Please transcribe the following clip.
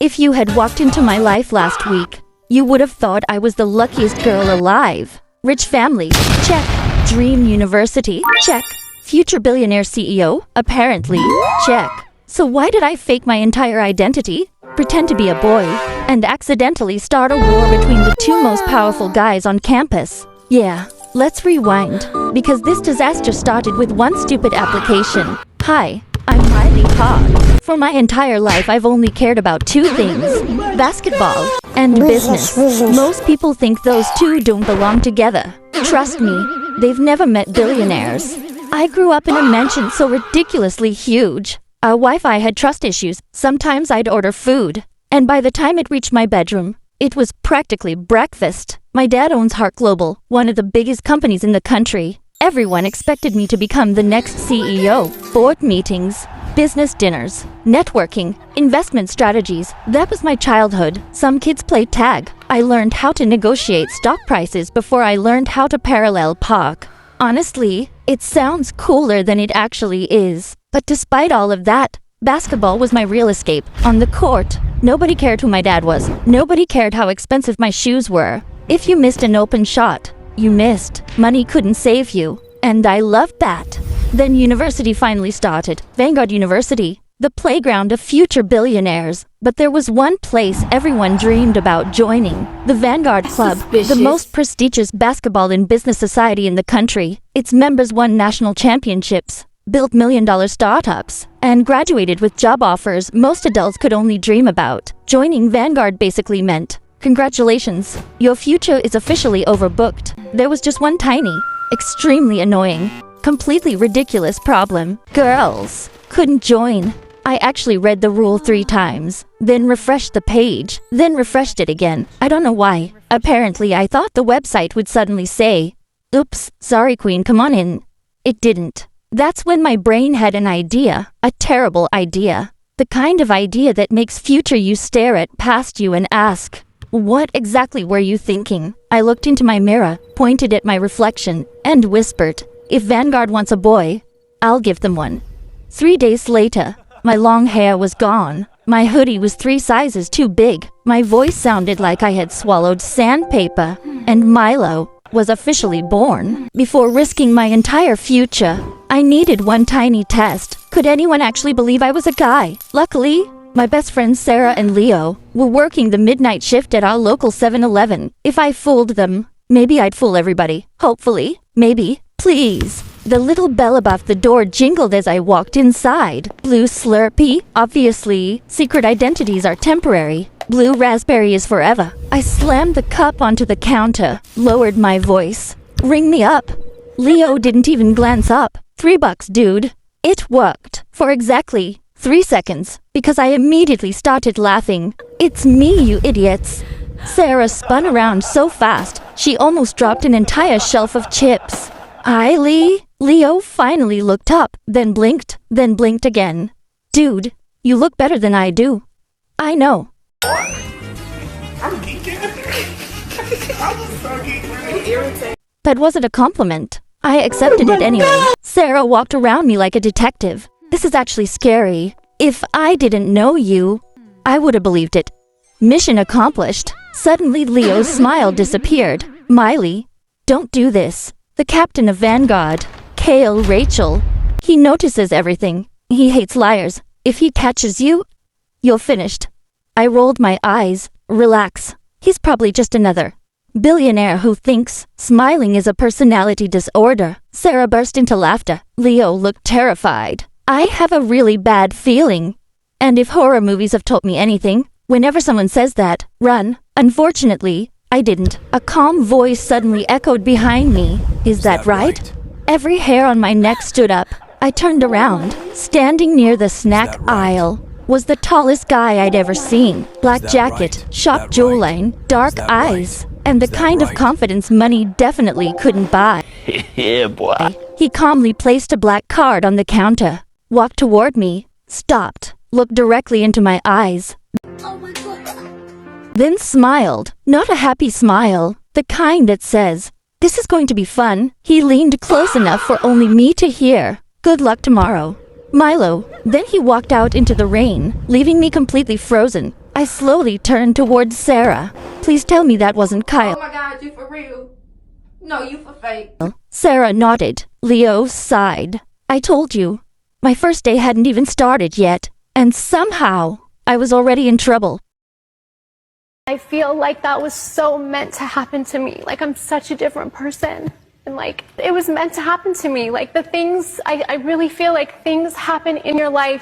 If you had walked into my life last week, you would have thought I was the luckiest girl alive. Rich family, check. Dream university, check. Future billionaire CEO, apparently, check. So why did I fake my entire identity, pretend to be a boy, and accidentally start a war between the two most powerful guys on campus? Yeah, let's rewind, because this disaster started with one stupid application. Hi, I'm Miley. For my entire life, I've only cared about two things: basketball and business. Most people think those two don't belong together. Trust me, they've never met billionaires. I grew up in a mansion so ridiculously huge. Our Wi-Fi had trust issues. Sometimes I'd order food, and by the time it reached my bedroom, it was practically breakfast. My dad owns Heart Global, one of the biggest companies in the country. Everyone expected me to become the next CEO. Board meetings, business dinners, networking, investment strategies. That was my childhood. Some kids played tag. I learned how to negotiate stock prices before I learned how to parallel park. Honestly, it sounds cooler than it actually is. But despite all of that, basketball was my real escape. On the court, nobody cared who my dad was. Nobody cared how expensive my shoes were. If you missed an open shot, you missed. Money couldn't save you. And I loved that. Then university finally started. Vanguard University, the playground of future billionaires. But there was one place everyone dreamed about joining. The Vanguard Club, the most prestigious basketball and business society in the country. Its members won national championships, built million-dollar startups, and graduated with job offers most adults could only dream about. Joining Vanguard basically meant, congratulations, your future is officially overbooked. There was just one tiny, extremely annoying, completely ridiculous problem. Girls couldn't join. I actually read the rule 3 times, then refreshed the page, then refreshed it again. I don't know why. Apparently I thought the website would suddenly say, "Oops, sorry queen, come on in." It didn't. That's when my brain had an idea, a terrible idea. The kind of idea that makes future you stare at past you and ask, what exactly were you thinking? I looked into my mirror, pointed at my reflection, and whispered, if Vanguard wants a boy, I'll give them one. 3 days later, my long hair was gone. My hoodie was 3 sizes too big. My voice sounded like I had swallowed sandpaper. And Milo was officially born. Before risking my entire future, I needed one tiny test. Could anyone actually believe I was a guy? Luckily, my best friends Sarah and Leo were working the midnight shift at our local 7-Eleven. If I fooled them, maybe I'd fool everybody. Hopefully. Maybe. Please. The little bell above the door jingled as I walked inside. Blue Slurpee? Obviously, secret identities are temporary. Blue raspberry is forever. I slammed the cup onto the counter, lowered my voice. Ring me up. Leo didn't even glance up. $3, dude. It worked. For exactly 3 seconds, because I immediately started laughing. It's me, you idiots. Sarah spun around so fast, she almost dropped an entire shelf of chips. Lee? Leo finally looked up, then blinked again. Dude, you look better than I do. I know. That wasn't a compliment. I accepted it anyway. Sarah walked around me like a detective. This is actually scary. If I didn't know you, I would have believed it. Mission accomplished. Suddenly Leo's smile disappeared. Miley, don't do this. The captain of Vanguard, Kael Rachel. He notices everything. He hates liars. If he catches you, you're finished. I rolled my eyes. Relax. He's probably just another billionaire who thinks smiling is a personality disorder. Sarah burst into laughter. Leo looked terrified. I have a really bad feeling. And if horror movies have taught me anything, whenever someone says that, run. Unfortunately, I didn't. A calm voice suddenly echoed behind me. Is that right? Every hair on my neck stood up. I turned around. Standing near the snack aisle was the tallest guy I'd ever seen. Black jacket, sharp jawline, dark eyes, and the kind of confidence money definitely couldn't buy. Yeah, boy. He calmly placed a black card on the counter, walked toward me, stopped, looked directly into my eyes, then smiled. Not a happy smile, the kind that says, "This is going to be fun." He leaned close enough for only me to hear, "Good luck tomorrow, Milo." Then he walked out into the rain, leaving me completely frozen. I slowly turned towards Sarah. Please tell me that wasn't Kael. Oh my God, you for real? No, you for fake. Sarah nodded. Leo sighed. I told you. My first day hadn't even started yet. And somehow, I was already in trouble. I feel like that was so meant to happen to me. Like, I'm such a different person. And like, it was meant to happen to me. Like, the things, I really feel like things happen in your life